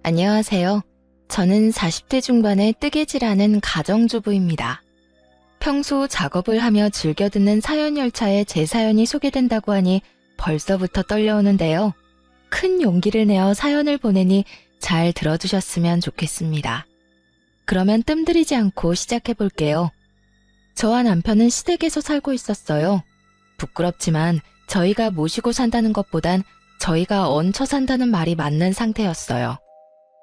안녕하세요. 저는 40대 중반의 뜨개질하는 가정주부입니다. 평소 작업을 하며 즐겨 듣는 사연 열차에 제 사연이 소개된다고 하니 벌써부터 떨려오는데요. 큰 용기를 내어 사연을 보내니 잘 들어주셨으면 좋겠습니다. 그러면 뜸들이지 않고 시작해 볼게요. 저와 남편은 시댁에서 살고 있었어요. 부끄럽지만 저희가 모시고 산다는 것보단 저희가 얹혀 산다는 말이 맞는 상태였어요.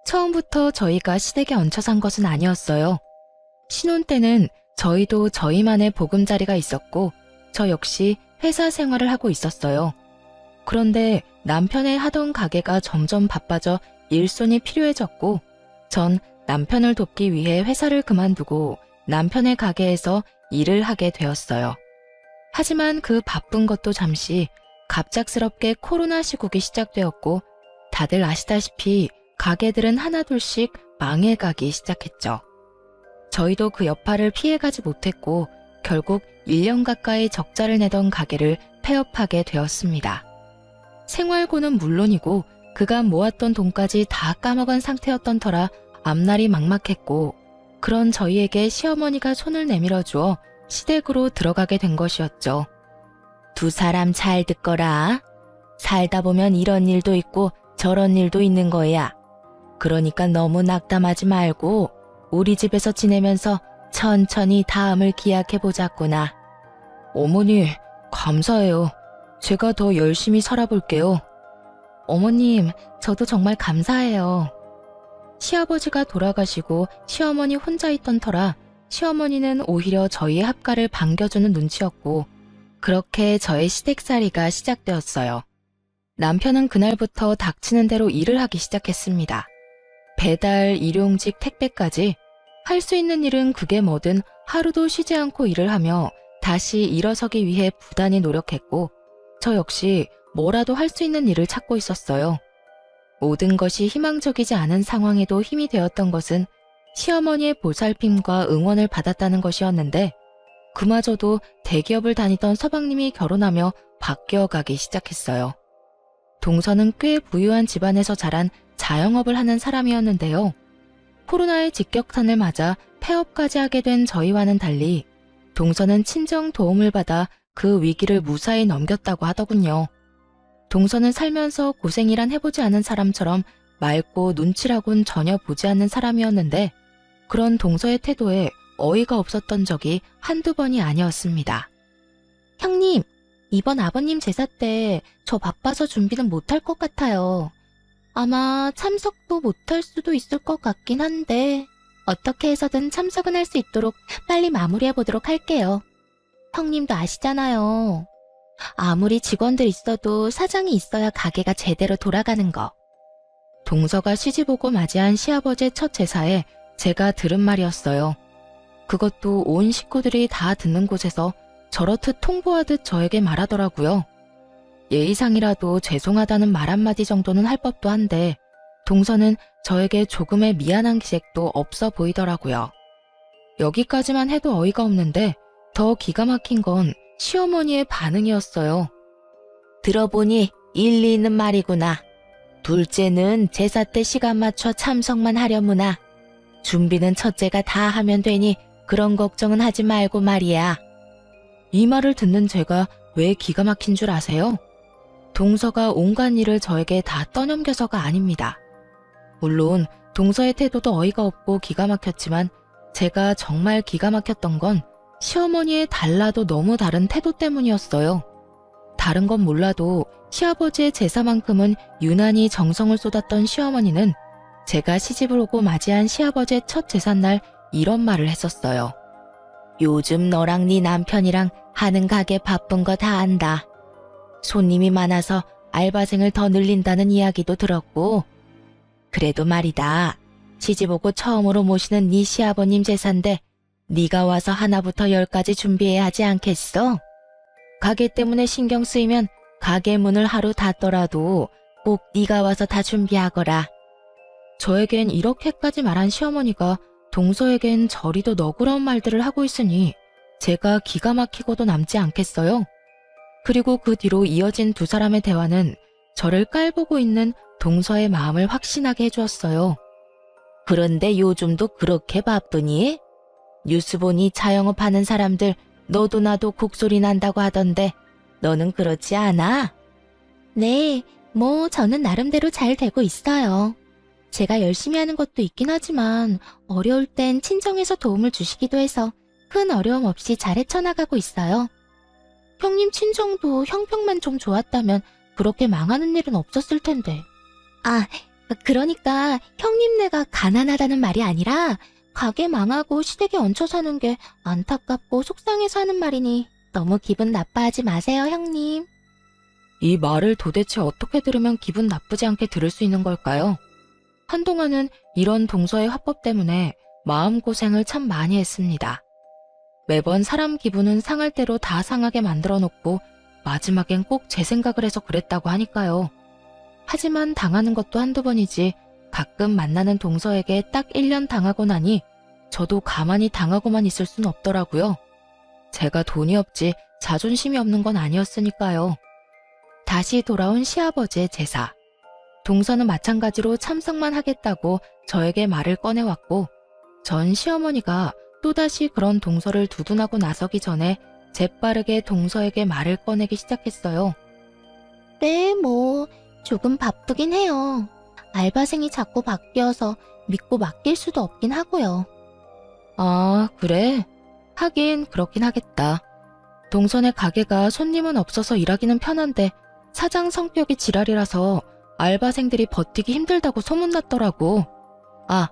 처음부터 저희가 시댁에 얹혀 산 것은 아니었어요. 신혼 때는 저희도 저희만의 보금자리가 있었고 저 역시 회사 생활을 하고 있었어요. 그런데 남편의 하던 가게가 점점 바빠져 일손이 필요해졌고 전 남편을 돕기 위해 회사를 그만두고 남편의 가게에서 일을 하게 되었어요. 하지만 그 바쁜 것도 잠시 갑작스럽게 코로나 시국이 시작되었고 다들 아시다시피 가게들은 하나둘씩 망해가기 시작했죠. 저희도 그 여파를 피해가지 못했고 결국 1년 가까이 적자를 내던 가게를 폐업하게 되었습니다. 생활고는 물론이고 그간 모았던 돈까지 다 까먹은 상태였던 터라 앞날이 막막했고 그런 저희에게 시어머니가 손을 내밀어 주어 시댁으로 들어가게 된 것이었죠. 두 사람 잘 듣거라. 살다 보면 이런 일도 있고 저런 일도 있는 거야. 그러니까 너무 낙담하지 말고 우리 집에서 지내면서 천천히 다음을 기약해보자꾸나. 어머니, 감사해요. 제가 더 열심히 살아볼게요. 어머님, 저도 정말 감사해요. 시아버지가 돌아가시고 시어머니 혼자 있던 터라 시어머니는 오히려 저희의 합가를 반겨주는 눈치였고 그렇게 저의 시댁살이가 시작되었어요. 남편은 그날부터 닥치는 대로 일을 하기 시작했습니다. 배달, 일용직, 택배까지 할 수 있는 일은 그게 뭐든 하루도 쉬지 않고 일을 하며 다시 일어서기 위해 부단히 노력했고 저 역시 뭐라도 할 수 있는 일을 찾고 있었어요. 모든 것이 희망적이지 않은 상황에도 힘이 되었던 것은 시어머니의 보살핌과 응원을 받았다는 것이었는데 그마저도 대기업을 다니던 서방님이 결혼하며 바뀌어가기 시작했어요. 동서는 꽤 부유한 집안에서 자란 자영업을 하는 사람이었는데요. 코로나의 직격탄을 맞아 폐업까지 하게 된 저희와는 달리 동서는 친정 도움을 받아 그 위기를 무사히 넘겼다고 하더군요. 동서는 살면서 고생이란 해보지 않은 사람처럼 맑고 눈치라곤 전혀 보지 않는 사람이었는데 그런 동서의 태도에 어이가 없었던 적이 한두 번이 아니었습니다. 형님, 이번 아버님 제사 때 저 바빠서 준비는 못할 것 같아요. 아마 참석도 못할 수도 있을 것 같긴 한데 어떻게 해서든 참석은 할 수 있도록 빨리 마무리해 보도록 할게요. 형님도 아시잖아요. 아무리 직원들 있어도 사장이 있어야 가게가 제대로 돌아가는 거. 동서가 시집오고 맞이한 시아버지의 첫 제사에 제가 들은 말이었어요. 그것도 온 식구들이 다 듣는 곳에서 저렇듯 통보하듯 저에게 말하더라고요. 예의상이라도 죄송하다는 말 한마디 정도는 할 법도 한데 동서는 저에게 조금의 미안한 기색도 없어 보이더라고요. 여기까지만 해도 어이가 없는데 더 기가 막힌 건 시어머니의 반응이었어요. 들어보니 일리 있는 말이구나. 둘째는 제사 때 시간 맞춰 참석만 하려무나. 준비는 첫째가 다 하면 되니 그런 걱정은 하지 말고 말이야. 이 말을 듣는 제가 왜 기가 막힌 줄 아세요? 동서가 온갖 일을 저에게 다 떠넘겨서가 아닙니다. 물론 동서의 태도도 어이가 없고 기가 막혔지만 제가 정말 기가 막혔던 건 시어머니의 달라도 너무 다른 태도 때문이었어요. 다른 건 몰라도 시아버지의 제사만큼은 유난히 정성을 쏟았던 시어머니는 제가 시집을 오고 맞이한 시아버지의 첫 제삿날 이런 말을 했었어요. 요즘 너랑 네 남편이랑 하는 가게 바쁜 거 다 안다. 손님이 많아서 알바생을 더 늘린다는 이야기도 들었고 그래도 말이다. 시집오고 처음으로 모시는 네 시아버님 제사인데 네가 와서 하나부터 열까지 준비해야 하지 않겠어? 가게 때문에 신경 쓰이면 가게 문을 하루 닫더라도 꼭 네가 와서 다 준비하거라. 저에겐 이렇게까지 말한 시어머니가 동서에겐 저리도 너그러운 말들을 하고 있으니 제가 기가 막히고도 남지 않겠어요? 그리고 그 뒤로 이어진 두 사람의 대화는 저를 깔보고 있는 동서의 마음을 확신하게 해주었어요. 그런데 요즘도 그렇게 바쁘니? 뉴스 보니 자영업 하는 사람들 너도 나도 곡소리 난다고 하던데 너는 그렇지 않아? 네, 저는 나름대로 잘 되고 있어요. 제가 열심히 하는 것도 있긴 하지만 어려울 땐 친정에서 도움을 주시기도 해서 큰 어려움 없이 잘 헤쳐나가고 있어요. 형님 친정도 형편만 좀 좋았다면 그렇게 망하는 일은 없었을 텐데. 아, 그러니까 형님네가 가난하다는 말이 아니라 가게 망하고 시댁에 얹혀 사는 게 안타깝고 속상해서 하는 말이니 너무 기분 나빠하지 마세요, 형님. 이 말을 도대체 어떻게 들으면 기분 나쁘지 않게 들을 수 있는 걸까요? 한동안은 이런 동서의 화법 때문에 마음고생을 참 많이 했습니다. 매번 사람 기분은 상할 대로 다 상하게 만들어 놓고 마지막엔 꼭 제 생각을 해서 그랬다고 하니까요. 하지만 당하는 것도 한두 번이지 가끔 만나는 동서에게 딱 1년 당하고 나니 저도 가만히 당하고만 있을 순 없더라고요. 제가 돈이 없지 자존심이 없는 건 아니었으니까요. 다시 돌아온 시아버지의 제사. 동서는 마찬가지로 참석만 하겠다고 저에게 말을 꺼내왔고 전 시어머니가 또다시 그런 동서를 두둔하고 나서기 전에 재빠르게 동서에게 말을 꺼내기 시작했어요. 네, 조금 바쁘긴 해요. 알바생이 자꾸 바뀌어서 믿고 맡길 수도 없긴 하고요. 아, 그래? 하긴 그렇긴 하겠다. 동선의 가게가 손님은 없어서 일하기는 편한데 사장 성격이 지랄이라서 알바생들이 버티기 힘들다고 소문났더라고. 아,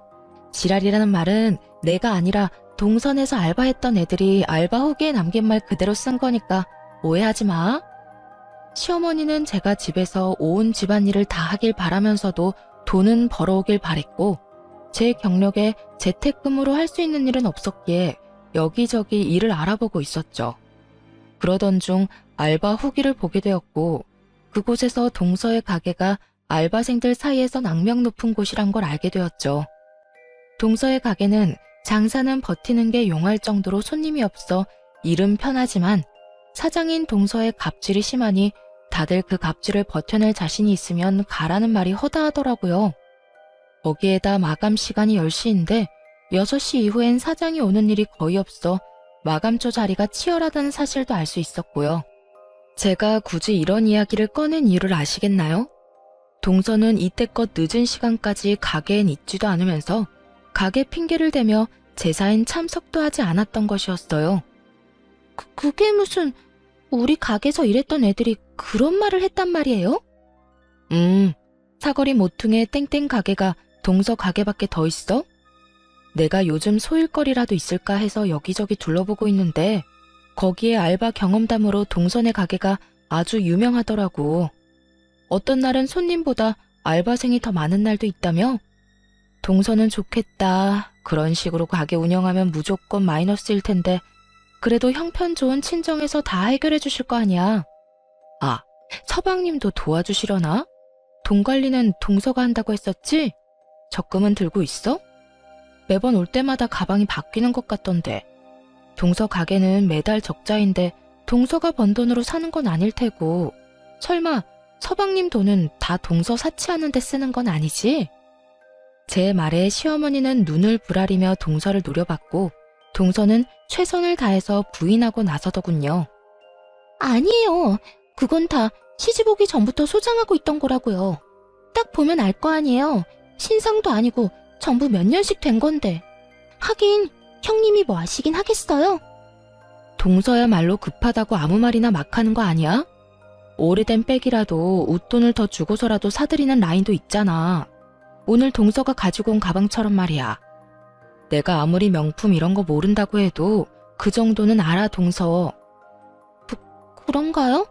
지랄이라는 말은 내가 아니라 동선에서 알바했던 애들이 알바 후기에 남긴 말 그대로 쓴 거니까 오해하지 마. 시어머니는 제가 집에서 온 집안일을 다 하길 바라면서도 돈은 벌어오길 바랬고 제 경력에 재택근무로 할 수 있는 일은 없었기에 여기저기 일을 알아보고 있었죠. 그러던 중 알바 후기를 보게 되었고 그곳에서 동서의 가게가 알바생들 사이에서 악명 높은 곳이란 걸 알게 되었죠. 동서의 가게는 장사는 버티는 게 용할 정도로 손님이 없어 일은 편하지만 사장인 동서의 갑질이 심하니 다들 그 갑질을 버텨낼 자신이 있으면 가라는 말이 허다하더라고요. 거기에다 마감 시간이 10시인데 6시 이후엔 사장이 오는 일이 거의 없어 마감조 자리가 치열하다는 사실도 알 수 있었고요. 제가 굳이 이런 이야기를 꺼낸 이유를 아시겠나요? 동서는 이때껏 늦은 시간까지 가게엔 있지도 않으면서 가게 핑계를 대며 제사엔 참석도 하지 않았던 것이었어요. 그게 무슨 우리 가게에서 일했던 애들이 그런 말을 했단 말이에요? 사거리 모퉁이에 땡땡 가게가 동서 가게밖에 더 있어? 내가 요즘 소일거리라도 있을까 해서 여기저기 둘러보고 있는데 거기에 알바 경험담으로 동선의 가게가 아주 유명하더라고. 어떤 날은 손님보다 알바생이 더 많은 날도 있다며? 동서는 좋겠다. 그런 식으로 가게 운영하면 무조건 마이너스일 텐데 그래도 형편 좋은 친정에서 다 해결해 주실 거 아니야. 아, 서방님도 도와주시려나? 돈 관리는 동서가 한다고 했었지? 적금은 들고 있어? 매번 올 때마다 가방이 바뀌는 것 같던데. 동서 가게는 매달 적자인데 동서가 번 돈으로 사는 건 아닐 테고 설마 서방님 돈은 다 동서 사치하는 데 쓰는 건 아니지? 제 말에 시어머니는 눈을 부라리며 동서를 노려봤고 동서는 최선을 다해서 부인하고 나서더군요. 아니에요. 그건 다 시집 오기 전부터 소장하고 있던 거라고요. 딱 보면 알 거 아니에요. 신상도 아니고 전부 몇 년씩 된 건데. 하긴 형님이 뭐 아시긴 하겠어요? 동서야말로 급하다고 아무 말이나 막 하는 거 아니야? 오래된 백이라도 웃돈을 더 주고서라도 사들이는 라인도 있잖아. 오늘 동서가 가지고 온 가방처럼 말이야. 내가 아무리 명품 이런 거 모른다고 해도 그 정도는 알아, 동서. 그런가요?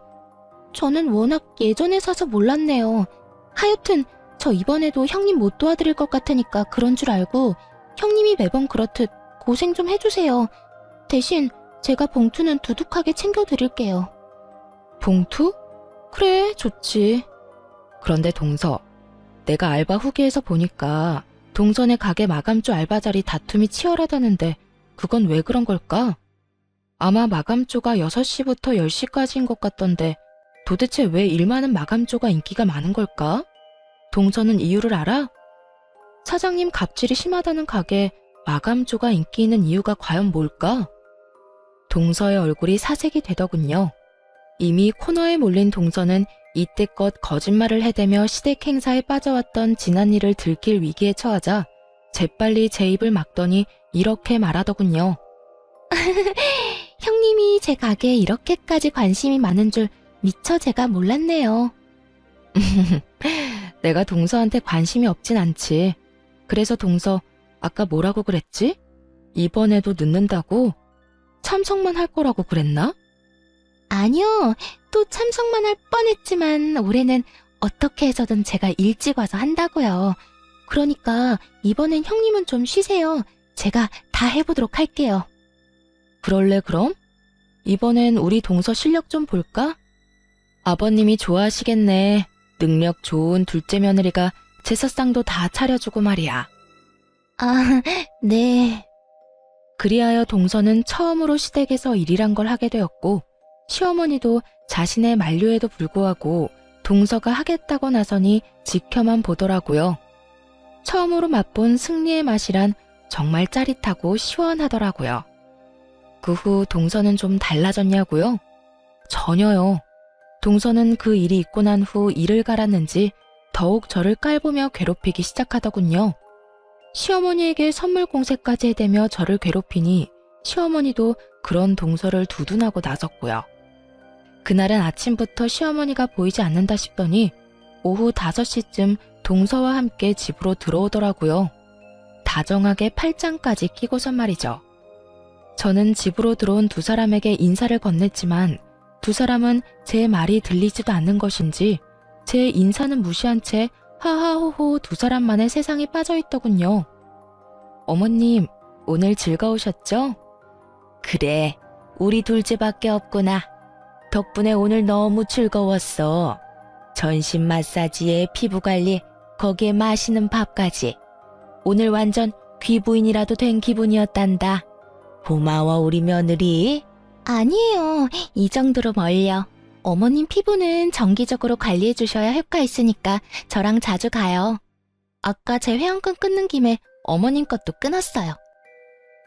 저는 워낙 예전에 사서 몰랐네요. 하여튼 저 이번에도 형님 못 도와드릴 것 같으니까 그런 줄 알고 형님이 매번 그렇듯 고생 좀 해주세요. 대신 제가 봉투는 두둑하게 챙겨드릴게요. 봉투? 그래, 좋지. 그런데 동서, 내가 알바 후기에서 보니까 동선의 가게 마감조 알바 자리 다툼이 치열하다는데 그건 왜 그런 걸까? 아마 마감조가 6시부터 10시까지인 것 같던데 도대체 왜 일 많은 마감조가 인기가 많은 걸까? 동서는 이유를 알아? 사장님 갑질이 심하다는 가게에 마감조가 인기 있는 이유가 과연 뭘까? 동서의 얼굴이 사색이 되더군요. 이미 코너에 몰린 동서는 이때껏 거짓말을 해대며 시댁 행사에 빠져왔던 지난 일을 들킬 위기에 처하자 재빨리 제 입을 막더니 이렇게 말하더군요. 형님이 제 가게에 이렇게까지 관심이 많은 줄 미처 제가 몰랐네요. 내가 동서한테 관심이 없진 않지. 그래서 동서, 아까 뭐라고 그랬지? 이번에도 늦는다고? 참석만 할 거라고 그랬나? 아니요. 또 참석만 할 뻔했지만 올해는 어떻게 해서든 제가 일찍 와서 한다고요. 그러니까 이번엔 형님은 좀 쉬세요. 제가 다 해보도록 할게요. 그럴래 그럼? 이번엔 우리 동서 실력 좀 볼까? 아버님이 좋아하시겠네. 능력 좋은 둘째 며느리가 제사상도 다 차려주고 말이야. 아, 네. 그리하여 동서는 처음으로 시댁에서 일이란 걸 하게 되었고 시어머니도 자신의 만류에도 불구하고 동서가 하겠다고 나서니 지켜만 보더라고요. 처음으로 맛본 승리의 맛이란 정말 짜릿하고 시원하더라고요. 그 후 동서는 좀 달라졌냐고요? 전혀요. 동서는 그 일이 있고 난 후 일을 갈았는지 더욱 저를 깔보며 괴롭히기 시작하더군요. 시어머니에게 선물 공세까지 해대며 저를 괴롭히니 시어머니도 그런 동서를 두둔하고 나섰고요. 그날은 아침부터 시어머니가 보이지 않는다 싶더니 오후 5시쯤 동서와 함께 집으로 들어오더라고요. 다정하게 팔짱까지 끼고선 말이죠. 저는 집으로 들어온 두 사람에게 인사를 건넸지만 두 사람은 제 말이 들리지도 않는 것인지 제 인사는 무시한 채 하하호호 두 사람만의 세상에 빠져있더군요. 어머님, 오늘 즐거우셨죠? 그래, 우리 둘째밖에 없구나. 덕분에 오늘 너무 즐거웠어. 전신 마사지에 피부관리, 거기에 맛있는 밥까지. 오늘 완전 귀부인이라도 된 기분이었단다. 고마워 우리 며느리. 아니에요. 이 정도로 멀려. 어머님 피부는 정기적으로 관리해 주셔야 효과 있으니까 저랑 자주 가요. 아까 제 회원권 끊는 김에 어머님 것도 끊었어요.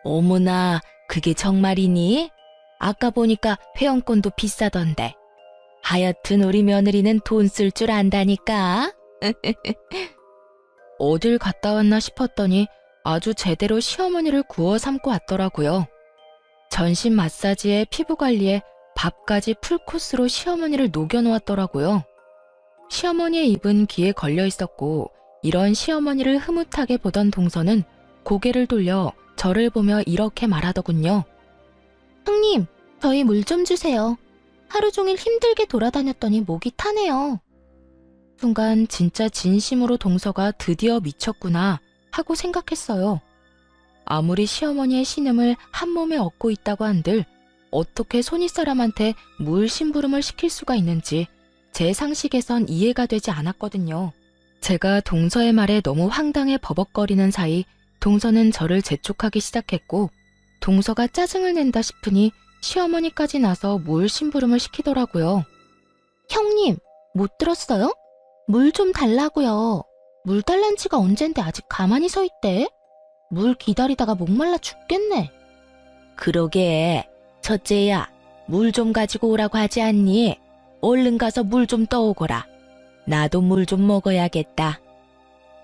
어머나, 그게 정말이니? 아까 보니까 회원권도 비싸던데. 하여튼 우리 며느리는 돈 쓸 줄 안다니까. 어딜 갔다 왔나 싶었더니 아주 제대로 시어머니를 구워 삼고 왔더라고요. 전신 마사지에 피부 관리에 밥까지 풀코스로 시어머니를 녹여놓았더라고요. 시어머니의 입은 귀에 걸려 있었고 이런 시어머니를 흐뭇하게 보던 동서는 고개를 돌려 저를 보며 이렇게 말하더군요. 형님, 저희 물 좀 주세요. 하루 종일 힘들게 돌아다녔더니 목이 타네요. 순간 진짜 진심으로 동서가 드디어 미쳤구나 하고 생각했어요. 아무리 시어머니의 신음을 한 몸에 얻고 있다고 한들 어떻게 손윗사람한테 물 심부름을 시킬 수가 있는지 제 상식에선 이해가 되지 않았거든요. 제가 동서의 말에 너무 황당해 버벅거리는 사이 동서는 저를 재촉하기 시작했고 동서가 짜증을 낸다 싶으니 시어머니까지 나서 물 심부름을 시키더라고요. 형님, 못 들었어요? 물 좀 달라고요. 물 달란 지가 언젠데 아직 가만히 서 있대? 물 기다리다가 목말라 죽겠네. 그러게, 첫째야, 물 좀 가지고 오라고 하지 않니? 얼른 가서 물 좀 떠오거라. 나도 물 좀 먹어야겠다.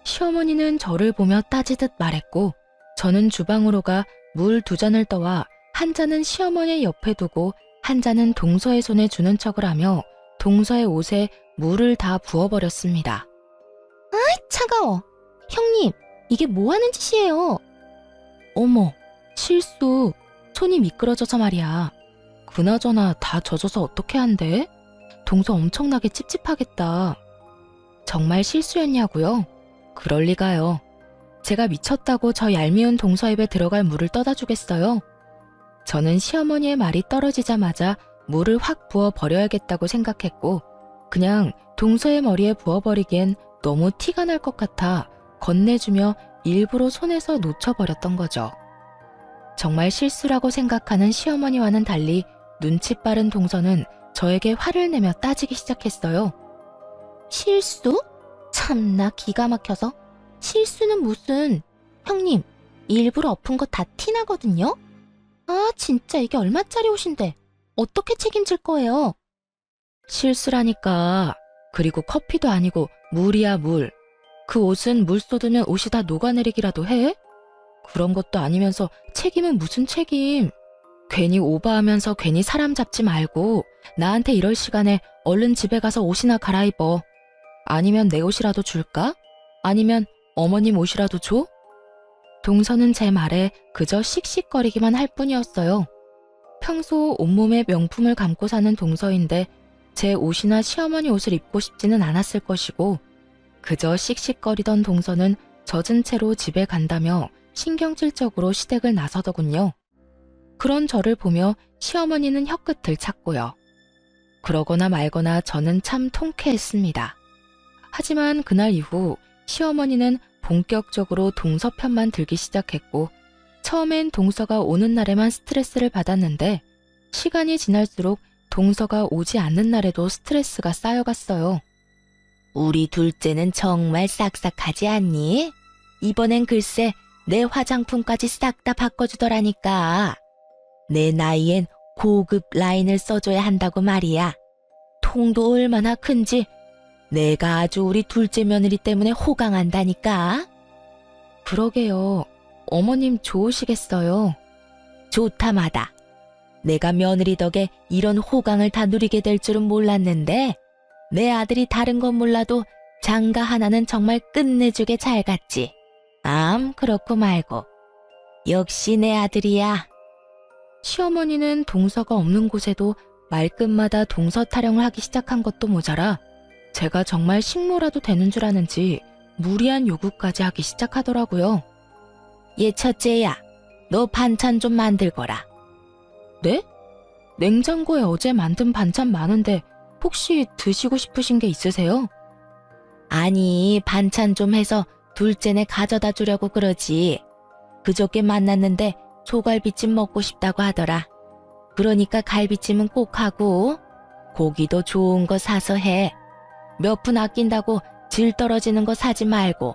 시어머니는 저를 보며 따지듯 말했고 저는 주방으로 가 물 2잔을 떠와 한 잔은 시어머니의 옆에 두고 한 잔은 동서의 손에 주는 척을 하며 동서의 옷에 물을 다 부어버렸습니다. 아이, 차가워. 형님, 이게 뭐 하는 짓이에요? 어머, 실수. 손이 미끄러져서 말이야. 그나저나 다 젖어서 어떻게 한대? 동서 엄청나게 찝찝하겠다. 정말 실수였냐고요? 그럴 리가요. 제가 미쳤다고 저 얄미운 동서 입에 들어갈 물을 떠다 주겠어요? 저는 시어머니의 말이 떨어지자마자 물을 확 부어 버려야겠다고 생각했고 그냥 동서의 머리에 부어버리기엔 너무 티가 날 것 같아 건네주며 일부러 손에서 놓쳐버렸던 거죠. 정말 실수라고 생각하는 시어머니와는 달리 눈치 빠른 동서는 저에게 화를 내며 따지기 시작했어요. 실수? 참나 기가 막혀서. 실수는 무슨. 형님, 일부러 엎은 거 다 티나거든요? 아, 진짜 이게 얼마짜리 옷인데 어떻게 책임질 거예요? 실수라니까. 그리고 커피도 아니고 물이야, 물. 그 옷은 물 쏟으면 옷이 다 녹아내리기라도 해? 그런 것도 아니면서 책임은 무슨 책임? 괜히 오버하면서 괜히 사람 잡지 말고 나한테 이럴 시간에 얼른 집에 가서 옷이나 갈아입어. 아니면 내 옷이라도 줄까? 아니면 어머님 옷이라도 줘? 동서는 제 말에 그저 씩씩거리기만 할 뿐이었어요. 평소 온몸에 명품을 감고 사는 동서인데 제 옷이나 시어머니 옷을 입고 싶지는 않았을 것이고 그저 씩씩거리던 동서는 젖은 채로 집에 간다며 신경질적으로 시댁을 나서더군요. 그런 저를 보며 시어머니는 혀끝을 찼고요. 그러거나 말거나 저는 참 통쾌했습니다. 하지만 그날 이후 시어머니는 본격적으로 동서 편만 들기 시작했고 처음엔 동서가 오는 날에만 스트레스를 받았는데 시간이 지날수록 동서가 오지 않는 날에도 스트레스가 쌓여갔어요. 우리 둘째는 정말 싹싹하지 않니? 이번엔 글쎄 내 화장품까지 싹 다 바꿔주더라니까. 내 나이엔 고급 라인을 써줘야 한다고 말이야. 통도 얼마나 큰지 내가 아주 우리 둘째 며느리 때문에 호강한다니까. 그러게요. 어머님 좋으시겠어요. 좋다마다. 내가 며느리 덕에 이런 호강을 다 누리게 될 줄은 몰랐는데 내 아들이 다른 건 몰라도 장가 하나는 정말 끝내주게 잘 갔지. 그렇고 말고. 역시 내 아들이야. 시어머니는 동서가 없는 곳에도 말끝마다 동서 타령을 하기 시작한 것도 모자라 제가 정말 식모라도 되는 줄 아는지 무리한 요구까지 하기 시작하더라고요. 얘 첫째야, 너 반찬 좀 만들거라. 네? 냉장고에 어제 만든 반찬 많은데 혹시 드시고 싶으신 게 있으세요? 아니, 반찬 좀 해서 둘째네 가져다 주려고 그러지. 그저께 만났는데 소갈비찜 먹고 싶다고 하더라. 그러니까 갈비찜은 꼭 하고 고기도 좋은 거 사서 해. 몇 푼 아낀다고 질 떨어지는 거 사지 말고.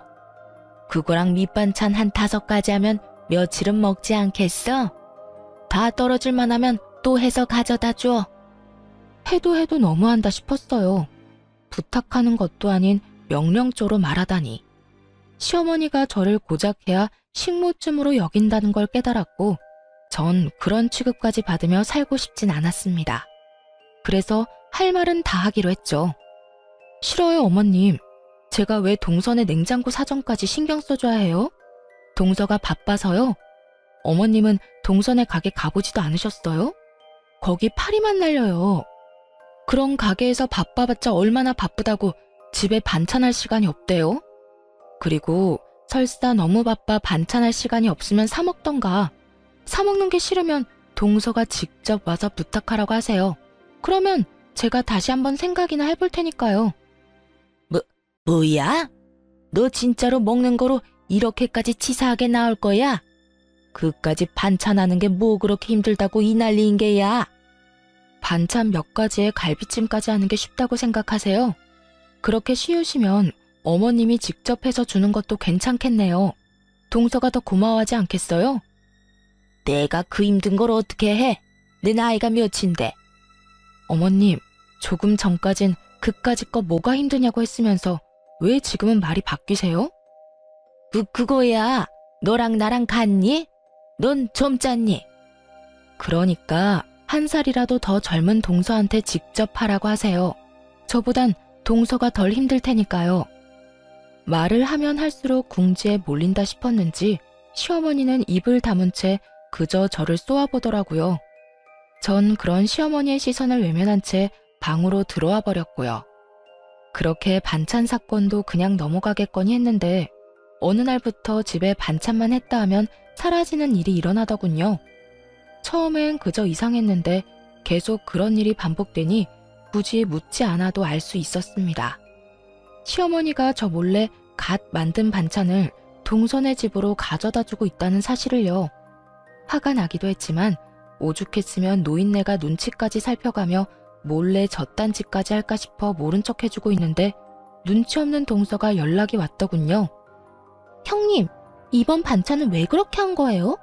그거랑 밑반찬 한 5가지 하면 며칠은 먹지 않겠어? 다 떨어질만 하면 또 해서 가져다 줘. 해도 너무한다 싶었어요. 부탁하는 것도 아닌 명령조로 말하다니. 시어머니가 저를 고작해야 식모쯤으로 여긴다는 걸 깨달았고 전 그런 취급까지 받으며 살고 싶진 않았습니다. 그래서 할 말은 다 하기로 했죠. 싫어요, 어머님. 제가 왜 동선의 냉장고 사정까지 신경 써줘야 해요? 동서가 바빠서요? 어머님은 동선의 가게 가보지도 않으셨어요? 거기 파리만 날려요. 그런 가게에서 바빠봤자 얼마나 바쁘다고 집에 반찬할 시간이 없대요? 그리고 설사 너무 바빠 반찬할 시간이 없으면 사 먹던가. 사 먹는 게 싫으면 동서가 직접 와서 부탁하라고 하세요. 그러면 제가 다시 한번 생각이나 해볼 테니까요. 뭐야? 너 진짜로 먹는 거로 이렇게까지 치사하게 나올 거야? 그까지 반찬하는 게 뭐 그렇게 힘들다고 이 난리인 게야? 반찬 몇 가지에 갈비찜까지 하는 게 쉽다고 생각하세요? 그렇게 쉬우시면 어머님이 직접 해서 주는 것도 괜찮겠네요. 동서가 더 고마워하지 않겠어요? 내가 그 힘든 걸 어떻게 해? 내 나이가 몇인데. 어머님, 조금 전까진 그까짓 거 뭐가 힘드냐고 했으면서 왜 지금은 말이 바뀌세요? 그거야. 너랑 나랑 같니? 넌 젊잖니? 그러니까 1살이라도 더 젊은 동서한테 직접 하라고 하세요. 저보단 동서가 덜 힘들 테니까요. 말을 하면 할수록 궁지에 몰린다 싶었는지 시어머니는 입을 다문 채 그저 저를 쏘아보더라고요. 전 그런 시어머니의 시선을 외면한 채 방으로 들어와 버렸고요. 그렇게 반찬 사건도 그냥 넘어가겠거니 했는데 어느 날부터 집에 반찬만 했다 하면 사라지는 일이 일어나더군요. 처음엔 그저 이상했는데 계속 그런 일이 반복되니 굳이 묻지 않아도 알 수 있었습니다. 시어머니가 저 몰래 갓 만든 반찬을 동선의 집으로 가져다 주고 있다는 사실을요. 화가 나기도 했지만 오죽했으면 노인네가 눈치까지 살펴가며 몰래 젖단지까지 할까 싶어 모른 척 해주고 있는데 눈치 없는 동서가 연락이 왔더군요. 형님, 이번 반찬은 왜 그렇게 한 거예요?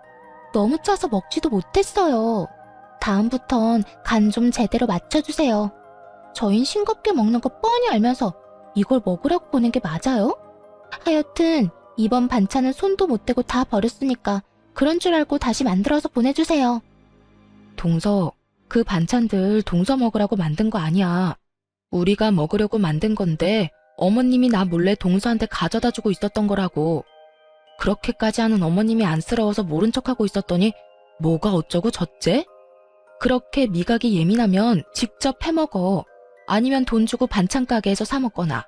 너무 짜서 먹지도 못했어요. 다음부턴 간 좀 제대로 맞춰주세요. 저흰 싱겁게 먹는 거 뻔히 알면서 이걸 먹으라고 보낸 게 맞아요? 하여튼 이번 반찬은 손도 못 대고 다 버렸으니까 그런 줄 알고 다시 만들어서 보내주세요. 동서, 그 반찬들 동서 먹으라고 만든 거 아니야. 우리가 먹으려고 만든 건데 어머님이 나 몰래 동서한테 가져다 주고 있었던 거라고. 그렇게까지 하는 어머님이 안쓰러워서 모른 척하고 있었더니 뭐가 어쩌고 저째? 그렇게 미각이 예민하면 직접 해먹어. 아니면 돈 주고 반찬 가게에서 사 먹거나.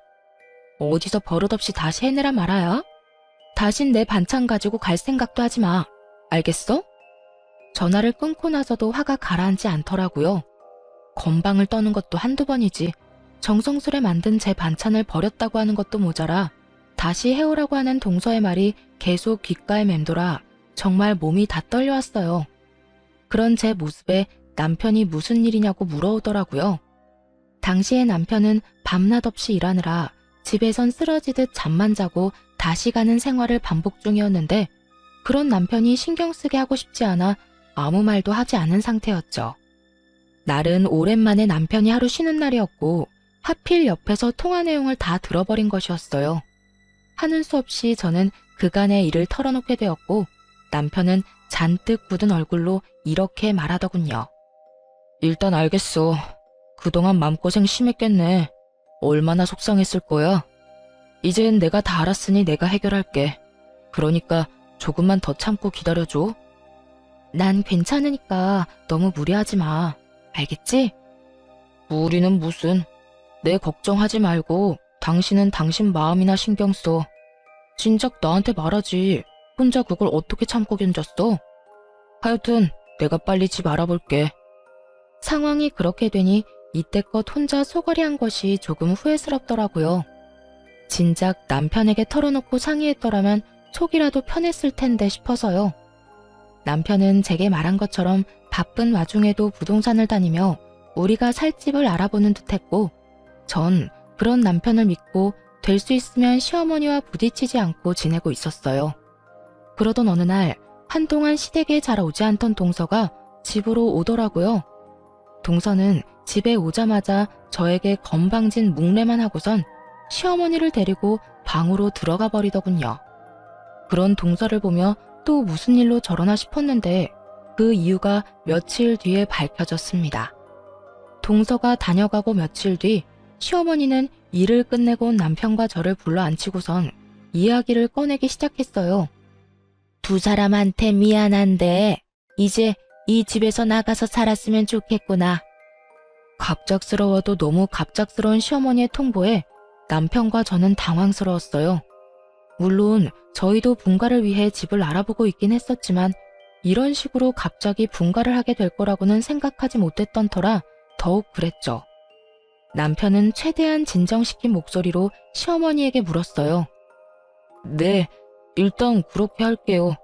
어디서 버릇없이 다시 해내라 말아야? 다신 내 반찬 가지고 갈 생각도 하지 마. 알겠어? 전화를 끊고 나서도 화가 가라앉지 않더라고요. 건방을 떠는 것도 한두 번이지. 정성스레 만든 제 반찬을 버렸다고 하는 것도 모자라 다시 해오라고 하는 동서의 말이 계속 귓가에 맴돌아 정말 몸이 다 떨려왔어요. 그런 제 모습에 남편이 무슨 일이냐고 물어오더라고요. 당시에 남편은 밤낮 없이 일하느라 집에선 쓰러지듯 잠만 자고 다시 가는 생활을 반복 중이었는데 그런 남편이 신경 쓰게 하고 싶지 않아 아무 말도 하지 않은 상태였죠. 날은 오랜만에 남편이 하루 쉬는 날이었고 하필 옆에서 통화 내용을 다 들어버린 것이었어요. 하는 수 없이 저는 그간의 일을 털어놓게 되었고 남편은 잔뜩 굳은 얼굴로 이렇게 말하더군요. 일단 알겠어. 그동안 맘고생 심했겠네. 얼마나 속상했을 거야. 이젠 내가 다 알았으니 내가 해결할게. 그러니까 조금만 더 참고 기다려줘. 난 괜찮으니까 너무 무리하지 마. 알겠지? 무리는 무슨. 내 걱정하지 말고 당신은 당신 마음이나 신경 써. 진작 나한테 말하지. 혼자 그걸 어떻게 참고 견뎠어? 하여튼 내가 빨리 집 알아볼게. 상황이 그렇게 되니 이때껏 혼자 소거리한 것이 조금 후회스럽더라고요. 진작 남편에게 털어놓고 상의했더라면 속이라도 편했을 텐데 싶어서요. 남편은 제게 말한 것처럼 바쁜 와중에도 부동산을 다니며 우리가 살 집을 알아보는 듯했고 전 그런 남편을 믿고 될 수 있으면 시어머니와 부딪히지 않고 지내고 있었어요. 그러던 어느 날 한동안 시댁에 잘 오지 않던 동서가 집으로 오더라고요. 동서는 집에 오자마자 저에게 건방진 묵례만 하고선 시어머니를 데리고 방으로 들어가 버리더군요. 그런 동서를 보며 또 무슨 일로 저러나 싶었는데 그 이유가 며칠 뒤에 밝혀졌습니다. 동서가 다녀가고 며칠 뒤 시어머니는 일을 끝내고 온 남편과 저를 불러 앉히고선 이야기를 꺼내기 시작했어요. 두 사람한테 미안한데 이제 이 집에서 나가서 살았으면 좋겠구나. 갑작스러워도 너무 갑작스러운 시어머니의 통보에 남편과 저는 당황스러웠어요. 물론 저희도 분가를 위해 집을 알아보고 있긴 했었지만 이런 식으로 갑자기 분가를 하게 될 거라고는 생각하지 못했던 터라 더욱 그랬죠. 남편은 최대한 진정시킨 목소리로 시어머니에게 물었어요. 네, 일단 그렇게 할게요.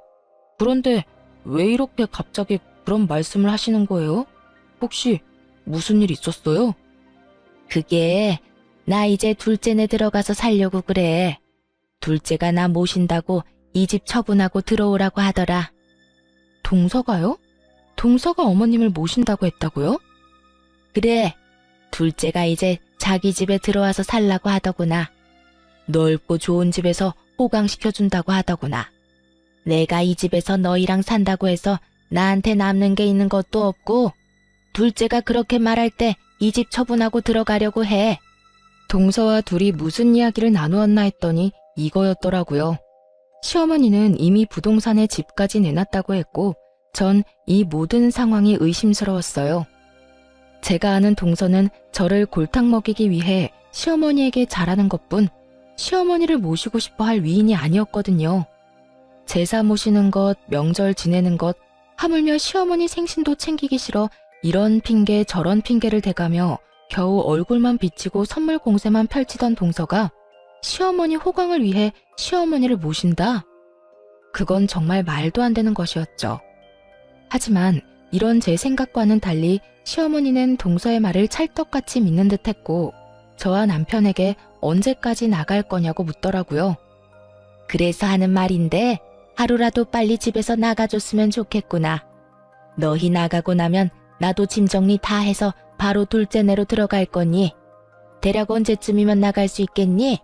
그런데 왜 이렇게 갑자기 그런 말씀을 하시는 거예요? 혹시 무슨 일 있었어요? 그게 나 이제 둘째네 들어가서 살려고 그래. 둘째가 나 모신다고 이 집 처분하고 들어오라고 하더라. 동서가요? 동서가 어머님을 모신다고 했다고요? 그래. 둘째가 이제 자기 집에 들어와서 살라고 하더구나. 넓고 좋은 집에서 호강시켜준다고 하더구나. 내가 이 집에서 너희랑 산다고 해서 나한테 남는 게 있는 것도 없고 둘째가 그렇게 말할 때 이 집 처분하고 들어가려고 해. 동서와 둘이 무슨 이야기를 나누었나 했더니 이거였더라고요. 시어머니는 이미 부동산에 집까지 내놨다고 했고 전 이 모든 상황이 의심스러웠어요. 제가 아는 동서는 저를 골탕 먹이기 위해 시어머니에게 잘하는 것뿐 시어머니를 모시고 싶어 할 위인이 아니었거든요. 제사 모시는 것, 명절 지내는 것, 하물며 시어머니 생신도 챙기기 싫어 이런 핑계 저런 핑계를 대가며 겨우 얼굴만 비치고 선물 공세만 펼치던 동서가 시어머니 호강을 위해 시어머니를 모신다? 그건 정말 말도 안 되는 것이었죠. 하지만 이런 제 생각과는 달리 시어머니는 동서의 말을 찰떡같이 믿는 듯했고 저와 남편에게 언제까지 나갈 거냐고 묻더라고요. 그래서 하는 말인데 하루라도 빨리 집에서 나가줬으면 좋겠구나. 너희 나가고 나면 나도 짐 정리 다 해서 바로 둘째 내로 들어갈 거니? 대략 언제쯤이면 나갈 수 있겠니?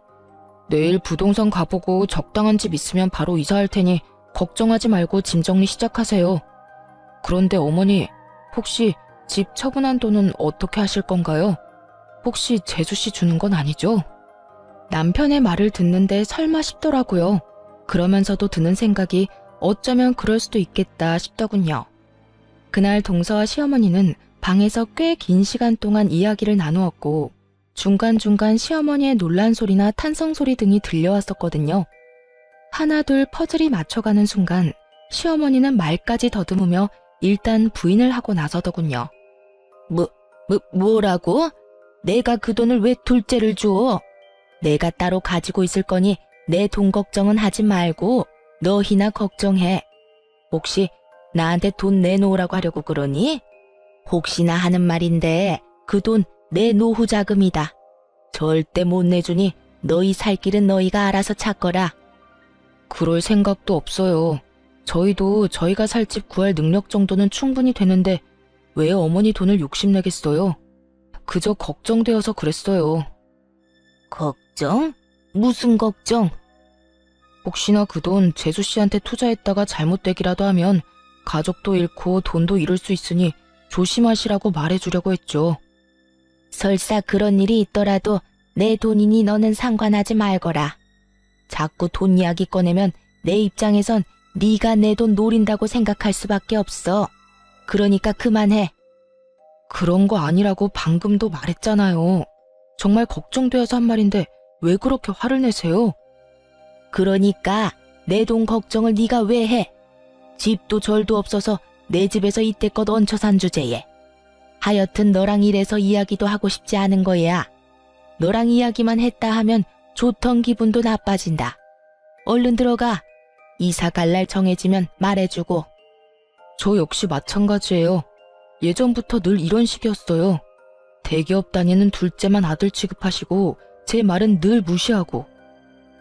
내일 부동산 가보고 적당한 집 있으면 바로 이사할 테니 걱정하지 말고 짐 정리 시작하세요. 그런데 어머니, 혹시 집 처분한 돈은 어떻게 하실 건가요? 혹시 재수씨 주는 건 아니죠? 남편의 말을 듣는데 설마 싶더라고요. 그러면서도 드는 생각이 어쩌면 그럴 수도 있겠다 싶더군요. 그날 동서와 시어머니는 방에서 꽤 긴 시간 동안 이야기를 나누었고 중간중간 시어머니의 놀란 소리나 탄성 소리 등이 들려왔었거든요. 하나둘 퍼즐이 맞춰가는 순간 시어머니는 말까지 더듬으며 일단 부인을 하고 나서더군요. 뭐라고? 내가 그 돈을 왜 둘째를 줘? 내가 따로 가지고 있을 거니 내 돈 걱정은 하지 말고 너희나 걱정해. 혹시 나한테 돈 내놓으라고 하려고 그러니? 혹시나 하는 말인데 그 돈 내 노후 자금이다. 절대 못 내주니 너희 살 길은 너희가 알아서 찾거라. 그럴 생각도 없어요. 저희도 저희가 살 집 구할 능력 정도는 충분히 되는데 왜 어머니 돈을 욕심내겠어요? 그저 걱정되어서 그랬어요. 걱정? 무슨 걱정? 혹시나 그 돈 재수씨한테 투자했다가 잘못되기라도 하면 가족도 잃고 돈도 잃을 수 있으니 조심하시라고 말해주려고 했죠. 설사 그런 일이 있더라도 내 돈이니 너는 상관하지 말거라. 자꾸 돈 이야기 꺼내면 내 입장에선 네가 내 돈 노린다고 생각할 수밖에 없어. 그러니까 그만해. 그런 거 아니라고 방금도 말했잖아요. 정말 걱정되어서 한 말인데 왜 그렇게 화를 내세요? 그러니까 내 돈 걱정을 네가 왜 해? 집도 절도 없어서 내 집에서 이때껏 얹혀 산 주제에. 하여튼 너랑 이래서 이야기도 하고 싶지 않은 거야. 너랑 이야기만 했다 하면 좋던 기분도 나빠진다. 얼른 들어가. 이사 갈 날 정해지면 말해주고. 저 역시 마찬가지예요. 예전부터 늘 이런 식이었어요. 대기업 다니는 둘째만 아들 취급하시고 제 말은 늘 무시하고.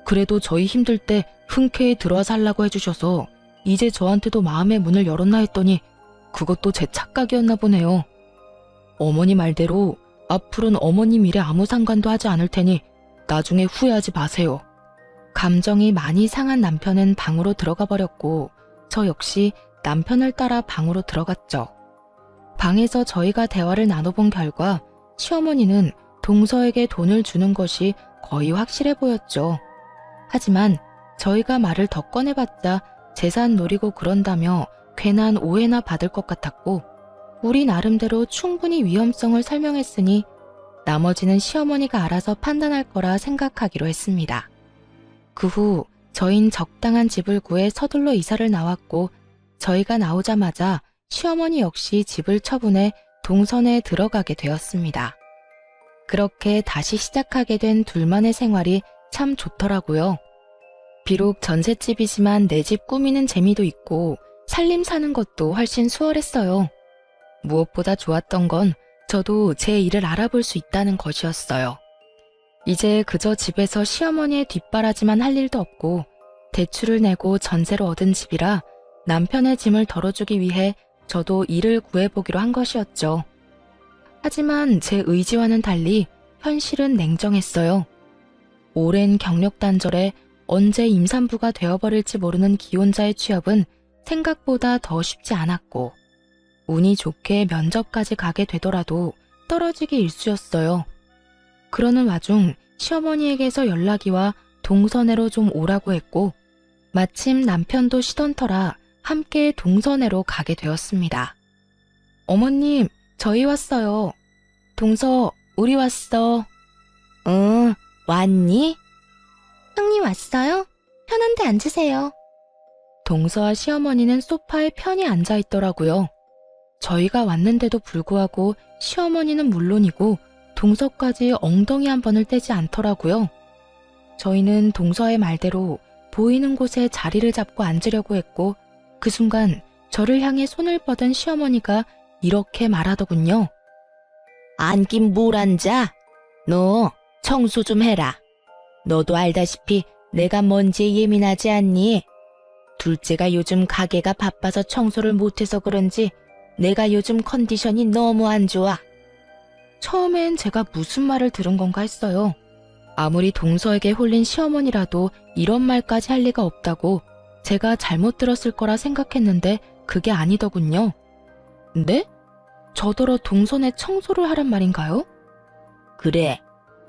그래도 저희 힘들 때 흔쾌히 들어와서 하려고 해주셔서 이제 저한테도 마음의 문을 열었나 했더니 그것도 제 착각이었나 보네요. 어머니 말대로 앞으로는 어머님 일에 아무 상관도 하지 않을 테니 나중에 후회하지 마세요. 감정이 많이 상한 남편은 방으로 들어가 버렸고 저 역시 남편을 따라 방으로 들어갔죠. 방에서 저희가 대화를 나눠본 결과 시어머니는 동서에게 돈을 주는 것이 거의 확실해 보였죠. 하지만 저희가 말을 더 꺼내봤자 재산 노리고 그런다며 괜한 오해나 받을 것 같았고 우리 나름대로 충분히 위험성을 설명했으니 나머지는 시어머니가 알아서 판단할 거라 생각하기로 했습니다. 그 후 저흰 적당한 집을 구해 서둘러 이사를 나왔고 저희가 나오자마자 시어머니 역시 집을 처분해 동선에 들어가게 되었습니다. 그렇게 다시 시작하게 된 둘만의 생활이 참 좋더라고요. 비록 전셋집이지만 내 집 꾸미는 재미도 있고 살림 사는 것도 훨씬 수월했어요. 무엇보다 좋았던 건 저도 제 일을 알아볼 수 있다는 것이었어요. 이제 그저 집에서 시어머니의 뒷바라지만 할 일도 없고 대출을 내고 전세로 얻은 집이라 남편의 짐을 덜어주기 위해 저도 일을 구해보기로 한 것이었죠. 하지만 제 의지와는 달리 현실은 냉정했어요. 오랜 경력 단절에 언제 임산부가 되어버릴지 모르는 기혼자의 취업은 생각보다 더 쉽지 않았고 운이 좋게 면접까지 가게 되더라도 떨어지기 일쑤였어요. 그러는 와중 시어머니에게서 연락이 와 동서내로 좀 오라고 했고 마침 남편도 쉬던 터라 함께 동서내로 가게 되었습니다. 어머님, 저희 왔어요. 동서, 우리 왔어. 응, 왔니? 형님 왔어요? 편한 데 앉으세요. 동서와 시어머니는 소파에 편히 앉아 있더라고요. 저희가 왔는데도 불구하고 시어머니는 물론이고 동서까지 엉덩이 한 번을 떼지 않더라고요. 저희는 동서의 말대로 보이는 곳에 자리를 잡고 앉으려고 했고 그 순간 저를 향해 손을 뻗은 시어머니가 이렇게 말하더군요. 앉긴 뭘 앉아? 너 청소 좀 해라. 너도 알다시피 내가 먼지에 예민하지 않니? 둘째가 요즘 가게가 바빠서 청소를 못해서 그런지 내가 요즘 컨디션이 너무 안 좋아. 처음엔 제가 무슨 말을 들은 건가 했어요. 아무리 동서에게 홀린 시어머니라도 이런 말까지 할 리가 없다고 제가 잘못 들었을 거라 생각했는데 그게 아니더군요. 네? 저더러 동선에 청소를 하란 말인가요? 그래.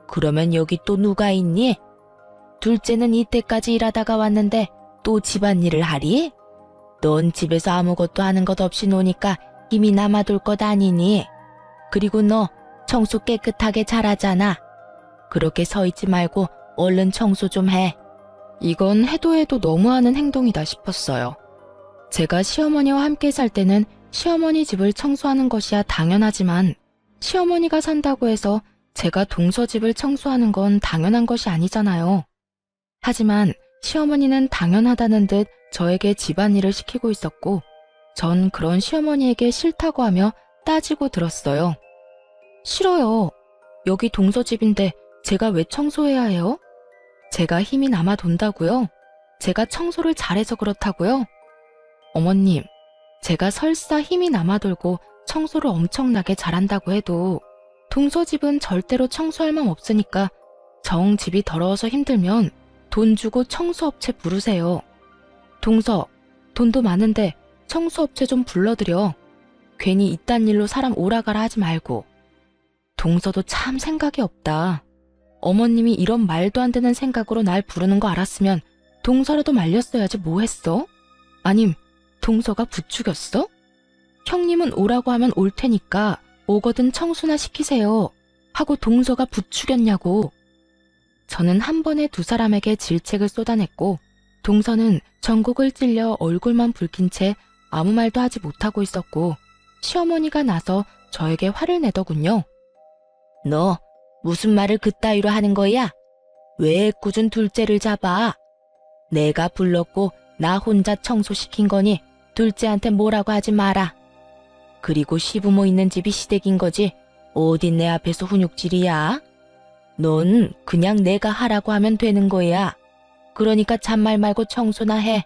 그러면 여기 또 누가 있니? 둘째는 이때까지 일하다가 왔는데 또 집안일을 하리? 넌 집에서 아무것도 하는 것 없이 노니까 힘이 남아돌 것 아니니? 그리고 너 청소 깨끗하게 잘하잖아. 그렇게 서 있지 말고 얼른 청소 좀 해. 이건 해도 해도 너무하는 행동이다 싶었어요. 제가 시어머니와 함께 살 때는 시어머니 집을 청소하는 것이야 당연하지만 시어머니가 산다고 해서 제가 동서 집을 청소하는 건 당연한 것이 아니잖아요. 하지만 시어머니는 당연하다는 듯 저에게 집안일을 시키고 있었고 전 그런 시어머니에게 싫다고 하며 따지고 들었어요. 싫어요. 여기 동서 집인데 제가 왜 청소해야 해요? 제가 힘이 남아 돈다고요? 제가 청소를 잘해서 그렇다고요? 어머님, 제가 설사 힘이 남아 돌고 청소를 엄청나게 잘한다고 해도 동서 집은 절대로 청소할 맘 없으니까 정 집이 더러워서 힘들면 돈 주고 청소업체 부르세요. 동서, 돈도 많은데 청소업체 좀 불러드려. 괜히 이딴 일로 사람 오라가라 하지 말고. 동서도 참 생각이 없다. 어머님이 이런 말도 안 되는 생각으로 날 부르는 거 알았으면 동서라도 말렸어야지 뭐 했어? 아님, 동서가 부추겼어? 형님은 오라고 하면 올 테니까 오거든 청소나 시키세요. 하고 동서가 부추겼냐고. 저는 한 번에 두 사람에게 질책을 쏟아냈고 동서는 전곡을 찔려 얼굴만 붉힌 채 아무 말도 하지 못하고 있었고 시어머니가 나서 저에게 화를 내더군요. 너 무슨 말을 그따위로 하는 거야? 왜 꾸준 둘째를 잡아? 내가 불렀고 나 혼자 청소시킨 거니 둘째한테 뭐라고 하지 마라. 그리고 시부모 있는 집이 시댁인 거지 어딘 내 앞에서 훈육질이야? 넌 그냥 내가 하라고 하면 되는 거야. 그러니까 잔말 말고 청소나 해.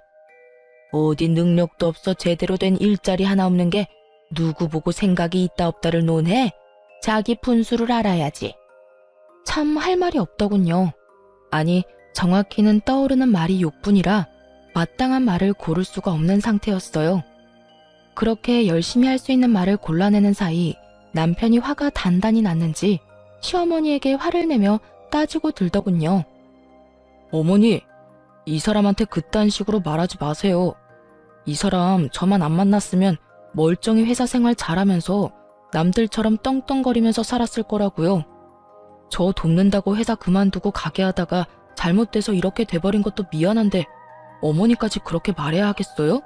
어디 능력도 없어 제대로 된 일자리 하나 없는 게 누구 보고 생각이 있다 없다를 논해? 자기 분수를 알아야지. 참 할 말이 없더군요. 아니, 정확히는 떠오르는 말이 욕뿐이라 마땅한 말을 고를 수가 없는 상태였어요. 그렇게 열심히 할 수 있는 말을 골라내는 사이 남편이 화가 단단히 났는지 시어머니에게 화를 내며 따지고 들더군요. 어머니, 이 사람한테 그딴 식으로 말하지 마세요. 이 사람 저만 안 만났으면 멀쩡히 회사 생활 잘하면서 남들처럼 떵떵거리면서 살았을 거라고요. 저 돕는다고 회사 그만두고 가게 하다가 잘못돼서 이렇게 돼버린 것도 미안한데 어머니까지 그렇게 말해야 하겠어요?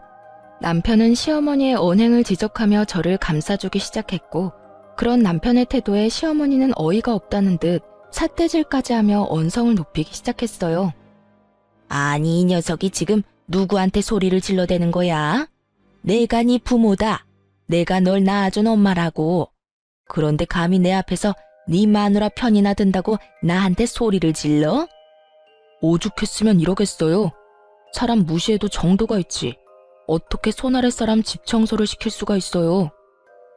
남편은 시어머니의 언행을 지적하며 저를 감싸주기 시작했고 그런 남편의 태도에 시어머니는 어이가 없다는 듯 삿대질까지 하며 언성을 높이기 시작했어요. 아니 이 녀석이 지금 누구한테 소리를 질러대는 거야? 내가 네 부모다. 내가 널 낳아준 엄마라고. 그런데 감히 내 앞에서 네 마누라 편이나 든다고 나한테 소리를 질러? 오죽했으면 이러겠어요. 사람 무시해도 정도가 있지. 어떻게 손 아래 사람 집 청소를 시킬 수가 있어요.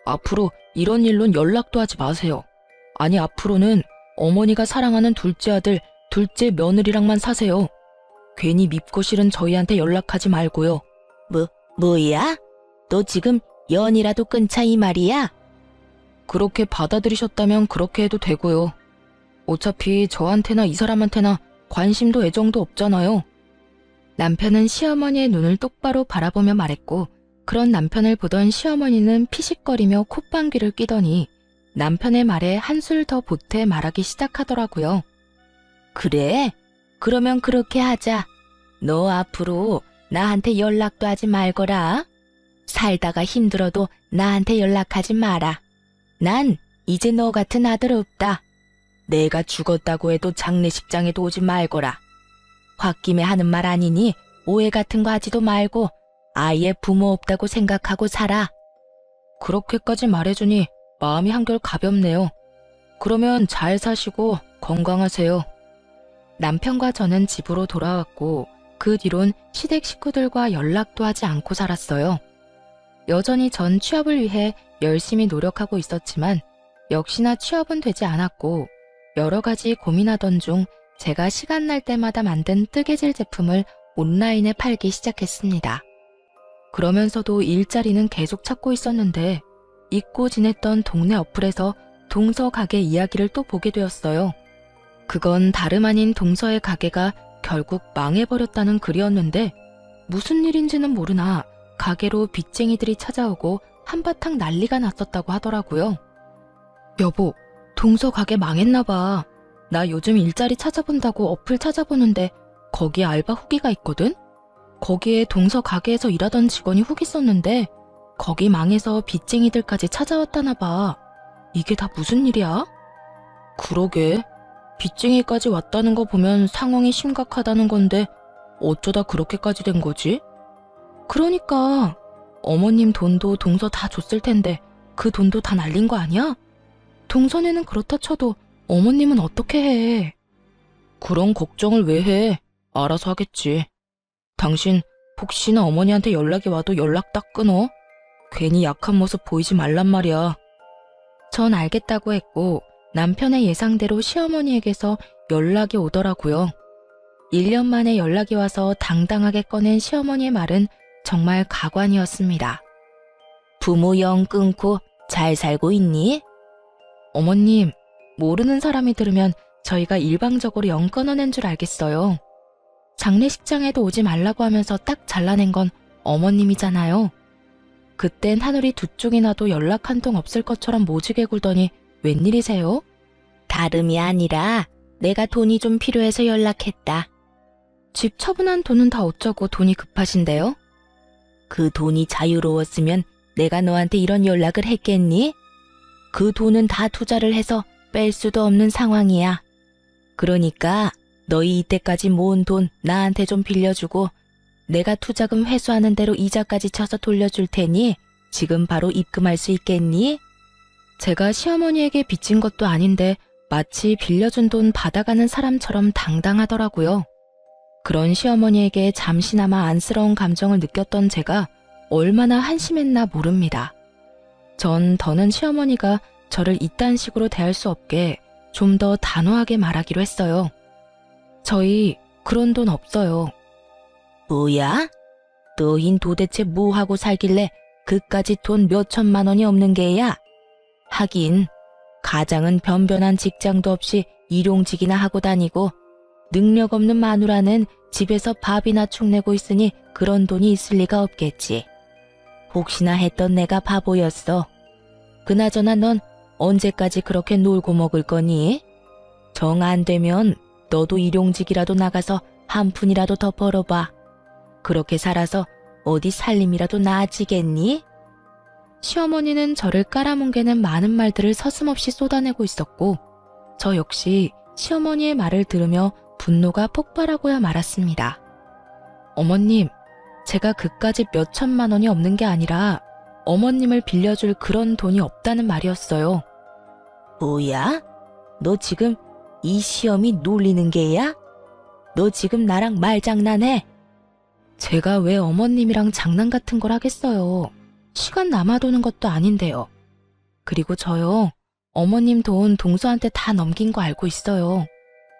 앞으로 이런 일론 연락도 하지 마세요. 아니 앞으로는 어머니가 사랑하는 둘째 아들, 둘째 며느리랑만 사세요. 괜히 밉고 싫은 저희한테 연락하지 말고요. 뭐야? 너 지금 연이라도 끊자 이 말이야? 그렇게 받아들이셨다면 그렇게 해도 되고요. 어차피 저한테나 이 사람한테나 관심도 애정도 없잖아요. 남편은 시어머니의 눈을 똑바로 바라보며 말했고 그런 남편을 보던 시어머니는 피식거리며 콧방귀를 뀌더니 남편의 말에 한술 더 보태 말하기 시작하더라고요. 그래? 그러면 그렇게 하자. 너 앞으로 나한테 연락도 하지 말거라. 살다가 힘들어도 나한테 연락하지 마라. 난 이제 너 같은 아들 없다. 내가 죽었다고 해도 장례식장에도 오지 말거라. 홧김에 하는 말 아니니 오해 같은 거 하지도 말고 아예 부모 없다고 생각하고 살아. 그렇게까지 말해주니 마음이 한결 가볍네요. 그러면 잘 사시고 건강하세요. 남편과 저는 집으로 돌아왔고 그 뒤론 시댁 식구들과 연락도 하지 않고 살았어요. 여전히 전 취업을 위해 열심히 노력하고 있었지만 역시나 취업은 되지 않았고 여러 가지 고민하던 중 제가 시간 날 때마다 만든 뜨개질 제품을 온라인에 팔기 시작했습니다. 그러면서도 일자리는 계속 찾고 있었는데 잊고 지냈던 동네 어플에서 동서 가게 이야기를 또 보게 되었어요. 그건 다름 아닌 동서의 가게가 결국 망해버렸다는 글이었는데 무슨 일인지는 모르나 가게로 빚쟁이들이 찾아오고 한바탕 난리가 났었다고 하더라고요. 여보, 동서 가게 망했나 봐. 나 요즘 일자리 찾아본다고 어플 찾아보는데 거기에 알바 후기가 있거든? 거기에 동서 가게에서 일하던 직원이 후기 썼는데 거기 망해서 빚쟁이들까지 찾아왔다나 봐. 이게 다 무슨 일이야? 그러게. 빚쟁이까지 왔다는 거 보면 상황이 심각하다는 건데 어쩌다 그렇게까지 된 거지? 그러니까 어머님 돈도 동서 다 줬을 텐데 그 돈도 다 날린 거 아니야? 동서네는 그렇다 쳐도 어머님은 어떻게 해? 그런 걱정을 왜 해? 알아서 하겠지. 당신 혹시나 어머니한테 연락이 와도 연락 딱 끊어? 괜히 약한 모습 보이지 말란 말이야. 전 알겠다고 했고 남편의 예상대로 시어머니에게서 연락이 오더라고요. 1년 만에 연락이 와서 당당하게 꺼낸 시어머니의 말은 정말 가관이었습니다. 부모 영 끊고 잘 살고 있니? 어머님, 모르는 사람이 들으면 저희가 일방적으로 영 끊어낸 줄 알겠어요. 장례식장에도 오지 말라고 하면서 딱 잘라낸 건 어머님이잖아요. 그땐 하늘이 두 쪽이 나도 연락 한 통 없을 것처럼 모지게 굴더니 웬일이세요? 다름이 아니라 내가 돈이 좀 필요해서 연락했다. 집 처분한 돈은 다 어쩌고 돈이 급하신데요? 그 돈이 자유로웠으면 내가 너한테 이런 연락을 했겠니? 그 돈은 다 투자를 해서 뺄 수도 없는 상황이야. 그러니까 너희 이때까지 모은 돈 나한테 좀 빌려주고 내가 투자금 회수하는 대로 이자까지 쳐서 돌려줄 테니 지금 바로 입금할 수 있겠니? 제가 시어머니에게 빚진 것도 아닌데 마치 빌려준 돈 받아가는 사람처럼 당당하더라고요. 그런 시어머니에게 잠시나마 안쓰러운 감정을 느꼈던 제가 얼마나 한심했나 모릅니다. 전 더는 시어머니가 저를 이딴 식으로 대할 수 없게 좀 더 단호하게 말하기로 했어요. 저희 그런 돈 없어요. 뭐야? 너흰 도대체 뭐 하고 살길래 그까짓 돈 몇 천만 원이 없는 게야? 하긴 가장은 변변한 직장도 없이 일용직이나 하고 다니고 능력 없는 마누라는 집에서 밥이나 축 내고 있으니 그런 돈이 있을 리가 없겠지. 혹시나 했던 내가 바보였어. 그나저나 넌 언제까지 그렇게 놀고 먹을 거니? 정 안 되면 너도 일용직이라도 나가서 한 푼이라도 더 벌어봐. 그렇게 살아서 어디 살림이라도 나아지겠니? 시어머니는 저를 깔아뭉개는 많은 말들을 서슴없이 쏟아내고 있었고 저 역시 시어머니의 말을 들으며 분노가 폭발하고야 말았습니다. 어머님, 제가 그까짓 몇 천만 원이 없는 게 아니라 어머님을 빌려줄 그런 돈이 없다는 말이었어요. 뭐야? 너 지금 이 시험이 놀리는 게야? 너 지금 나랑 말장난해? 제가 왜 어머님이랑 장난 같은 걸 하겠어요. 시간 남아도는 것도 아닌데요. 그리고 저요, 어머님 돈 동서한테 다 넘긴 거 알고 있어요.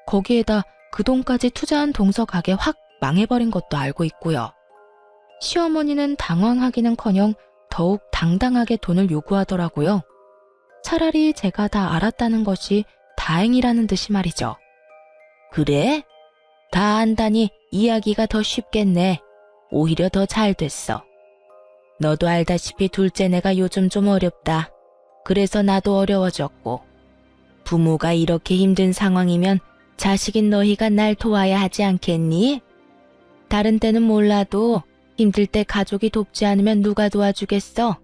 거기에다 그 돈까지 투자한 동서 가게 확 망해버린 것도 알고 있고요. 시어머니는 당황하기는커녕 더욱 당당하게 돈을 요구하더라고요. 차라리 제가 다 알았다는 것이 다행이라는 듯이 말이죠. 그래? 다 안다니 이야기가 더 쉽겠네. 오히려 더 잘 됐어. 너도 알다시피 둘째내가 요즘 좀 어렵다. 그래서 나도 어려워졌고. 부모가 이렇게 힘든 상황이면 자식인 너희가 날 도와야 하지 않겠니? 다른 때는 몰라도 힘들 때 가족이 돕지 않으면 누가 도와주겠어?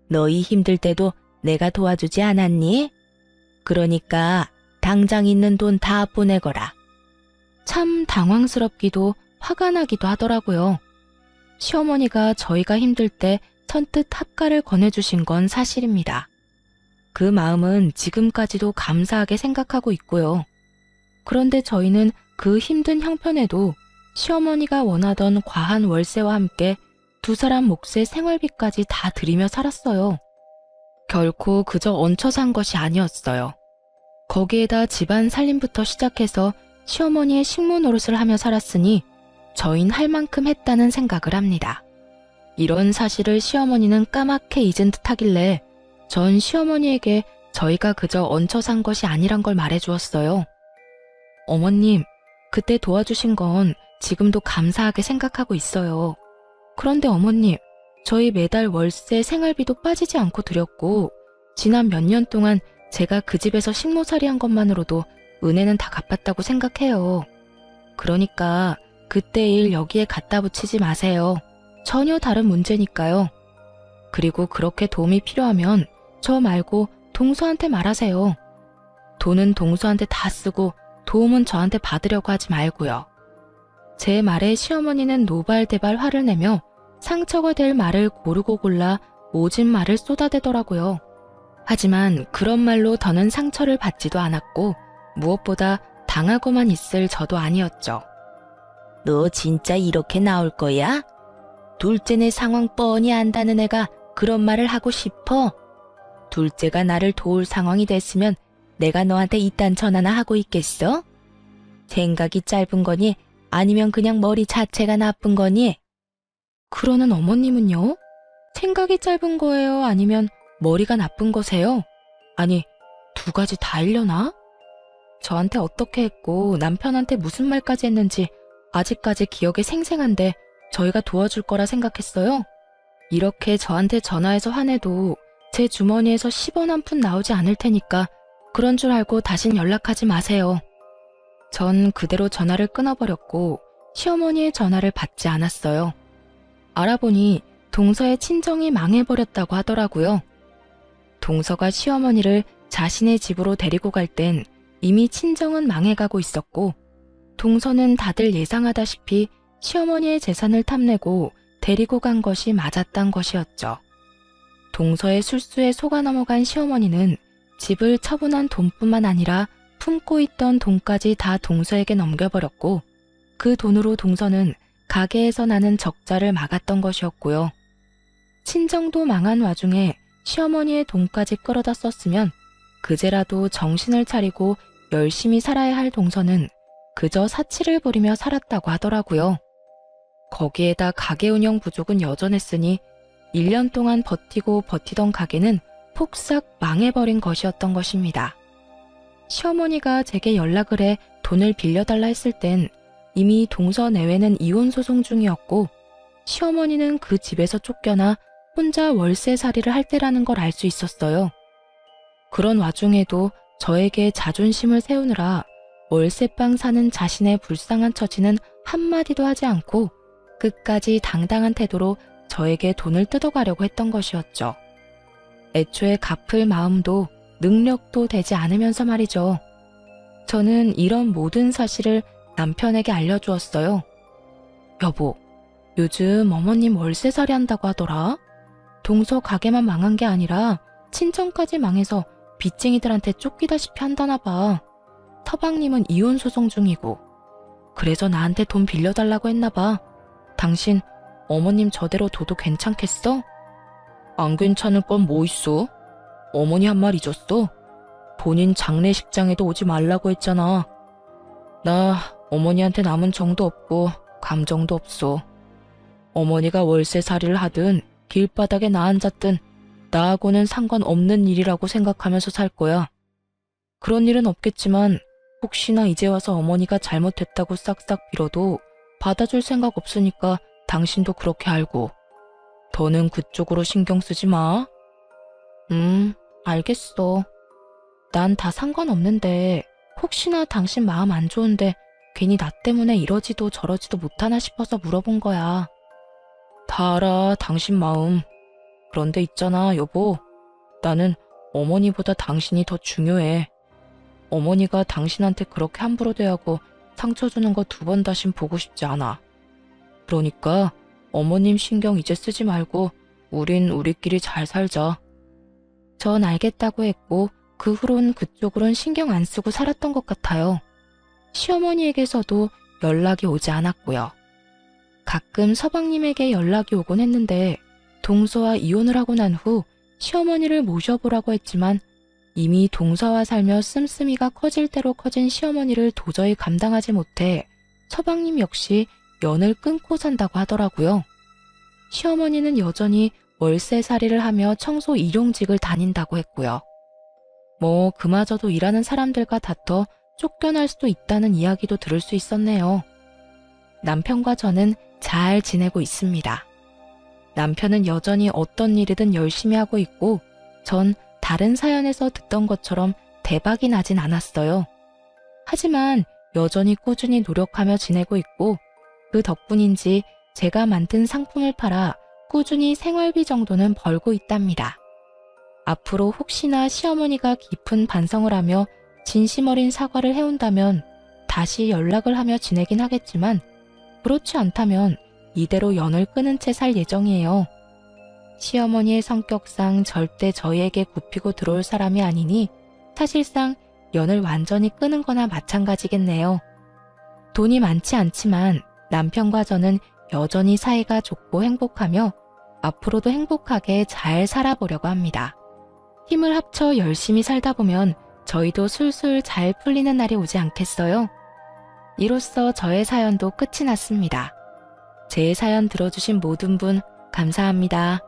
너희 힘들 때도 내가 도와주지 않았니? 그러니까 당장 있는 돈 다 보내거라. 참 당황스럽기도 화가 나기도 하더라고요. 시어머니가 저희가 힘들 때 선뜻 합가를 권해주신 건 사실입니다. 그 마음은 지금까지도 감사하게 생각하고 있고요. 그런데 저희는 그 힘든 형편에도 시어머니가 원하던 과한 월세와 함께 두 사람 몫의 생활비까지 다 들이며 살았어요. 결코 그저 얹혀 산 것이 아니었어요. 거기에다 집안 살림부터 시작해서 시어머니의 식모 노릇을 하며 살았으니 저흰 할 만큼 했다는 생각을 합니다. 이런 사실을 시어머니는 까맣게 잊은 듯 하길래 전 시어머니에게 저희가 그저 얹혀 산 것이 아니란 걸 말해주었어요. 어머님, 그때 도와주신 건 지금도 감사하게 생각하고 있어요. 그런데 어머님, 저희 매달 월세 생활비도 빠지지 않고 드렸고 지난 몇 년 동안 제가 그 집에서 식모살이 한 것만으로도 은혜는 다 갚았다고 생각해요. 그러니까 그때 일 여기에 갖다 붙이지 마세요. 전혀 다른 문제니까요. 그리고 그렇게 도움이 필요하면 저 말고 동서한테 말하세요. 돈은 동서한테 다 쓰고 도움은 저한테 받으려고 하지 말고요. 제 말에 시어머니는 노발대발 화를 내며 상처가 될 말을 고르고 골라 모진 말을 쏟아대더라고요. 하지만 그런 말로 더는 상처를 받지도 않았고 무엇보다 당하고만 있을 저도 아니었죠. 너 진짜 이렇게 나올 거야? 둘째네 상황 뻔히 안다는 애가 그런 말을 하고 싶어? 둘째가 나를 도울 상황이 됐으면 내가 너한테 이딴 전화나 하고 있겠어? 생각이 짧은 거니? 아니면 그냥 머리 자체가 나쁜 거니? 그러는 어머님은요? 생각이 짧은 거예요? 아니면 머리가 나쁜 거세요? 아니, 두 가지 다 일려나? 저한테 어떻게 했고 남편한테 무슨 말까지 했는지 아직까지 기억에 생생한데 저희가 도와줄 거라 생각했어요? 이렇게 저한테 전화해서 화내도 제 주머니에서 10원 한 푼 나오지 않을 테니까 그런 줄 알고 다신 연락하지 마세요. 전 그대로 전화를 끊어버렸고 시어머니의 전화를 받지 않았어요. 알아보니 동서의 친정이 망해버렸다고 하더라고요. 동서가 시어머니를 자신의 집으로 데리고 갈 땐 이미 친정은 망해가고 있었고 동서는 다들 예상하다시피 시어머니의 재산을 탐내고 데리고 간 것이 맞았단 것이었죠. 동서의 술수에 속아 넘어간 시어머니는 집을 처분한 돈뿐만 아니라 품고 있던 돈까지 다 동서에게 넘겨버렸고 그 돈으로 동서는 가게에서 나는 적자를 막았던 것이었고요. 친정도 망한 와중에 시어머니의 돈까지 끌어다 썼으면 그제라도 정신을 차리고 열심히 살아야 할 동서는 그저 사치를 부리며 살았다고 하더라고요. 거기에다 가게 운영 부족은 여전했으니 1년 동안 버티고 버티던 가게는 폭삭 망해버린 것이었던 것입니다. 시어머니가 제게 연락을 해 돈을 빌려달라 했을 땐 이미 동서 내외는 이혼 소송 중이었고 시어머니는 그 집에서 쫓겨나 혼자 월세살이를 할 때라는 걸 알 수 있었어요. 그런 와중에도 저에게 자존심을 세우느라 월세방 사는 자신의 불쌍한 처지는 한마디도 하지 않고 끝까지 당당한 태도로 저에게 돈을 뜯어가려고 했던 것이었죠. 애초에 갚을 마음도 능력도 되지 않으면서 말이죠. 저는 이런 모든 사실을 남편에게 알려주었어요. 여보, 요즘 어머님 월세살이 한다고 하더라. 동서 가게만 망한 게 아니라 친정까지 망해서 빚쟁이들한테 쫓기다시피 한다나 봐. 서방님은 이혼 소송 중이고 그래서 나한테 돈 빌려달라고 했나 봐. 당신 어머님 저대로 둬도 괜찮겠어? 안 괜찮을 건 뭐 있어? 어머니 한 말 잊었어? 본인 장례식장에도 오지 말라고 했잖아. 나 어머니한테 남은 정도 없고 감정도 없어. 어머니가 월세살이를 하든 길바닥에 나 앉았든 나하고는 상관없는 일이라고 생각하면서 살 거야. 그런 일은 없겠지만 혹시나 이제 와서 어머니가 잘못했다고 싹싹 빌어도 받아줄 생각 없으니까 당신도 그렇게 알고. 더는 그쪽으로 신경 쓰지 마. 알겠어. 난 다 상관없는데 혹시나 당신 마음 안 좋은데 괜히 나 때문에 이러지도 저러지도 못하나 싶어서 물어본 거야. 다 알아, 당신 마음. 그런데 있잖아, 여보. 나는 어머니보다 당신이 더 중요해. 어머니가 당신한테 그렇게 함부로 대하고 상처 주는 거 2번 다신 보고 싶지 않아. 그러니까 어머님 신경 이제 쓰지 말고 우린 우리끼리 잘 살자. 전 알겠다고 했고 그 후론 그쪽으론 신경 안 쓰고 살았던 것 같아요. 시어머니에게서도 연락이 오지 않았고요. 가끔 서방님에게 연락이 오곤 했는데 동서와 이혼을 하고 난 후 시어머니를 모셔보라고 했지만 이미 동서와 살며 씀씀이가 커질 대로 커진 시어머니를 도저히 감당하지 못해 서방님 역시 연을 끊고 산다고 하더라고요. 시어머니는 여전히 월세살이를 하며 청소 일용직을 다닌다고 했고요. 뭐 그마저도 일하는 사람들과 다퉈 쫓겨날 수도 있다는 이야기도 들을 수 있었네요. 남편과 저는 잘 지내고 있습니다. 남편은 여전히 어떤 일이든 열심히 하고 있고 전 다른 사연에서 듣던 것처럼 대박이 나진 않았어요. 하지만 여전히 꾸준히 노력하며 지내고 있고 그 덕분인지 제가 만든 상품을 팔아 꾸준히 생활비 정도는 벌고 있답니다. 앞으로 혹시나 시어머니가 깊은 반성을 하며 진심 어린 사과를 해온다면 다시 연락을 하며 지내긴 하겠지만 그렇지 않다면 이대로 연을 끊은 채 살 예정이에요. 시어머니의 성격상 절대 저희에게 굽히고 들어올 사람이 아니니 사실상 연을 완전히 끊은 거나 마찬가지겠네요. 돈이 많지 않지만 남편과 저는 여전히 사이가 좋고 행복하며 앞으로도 행복하게 잘 살아보려고 합니다. 힘을 합쳐 열심히 살다 보면 저희도 술술 잘 풀리는 날이 오지 않겠어요? 이로써 저의 사연도 끝이 났습니다. 제 사연 들어주신 모든 분 감사합니다.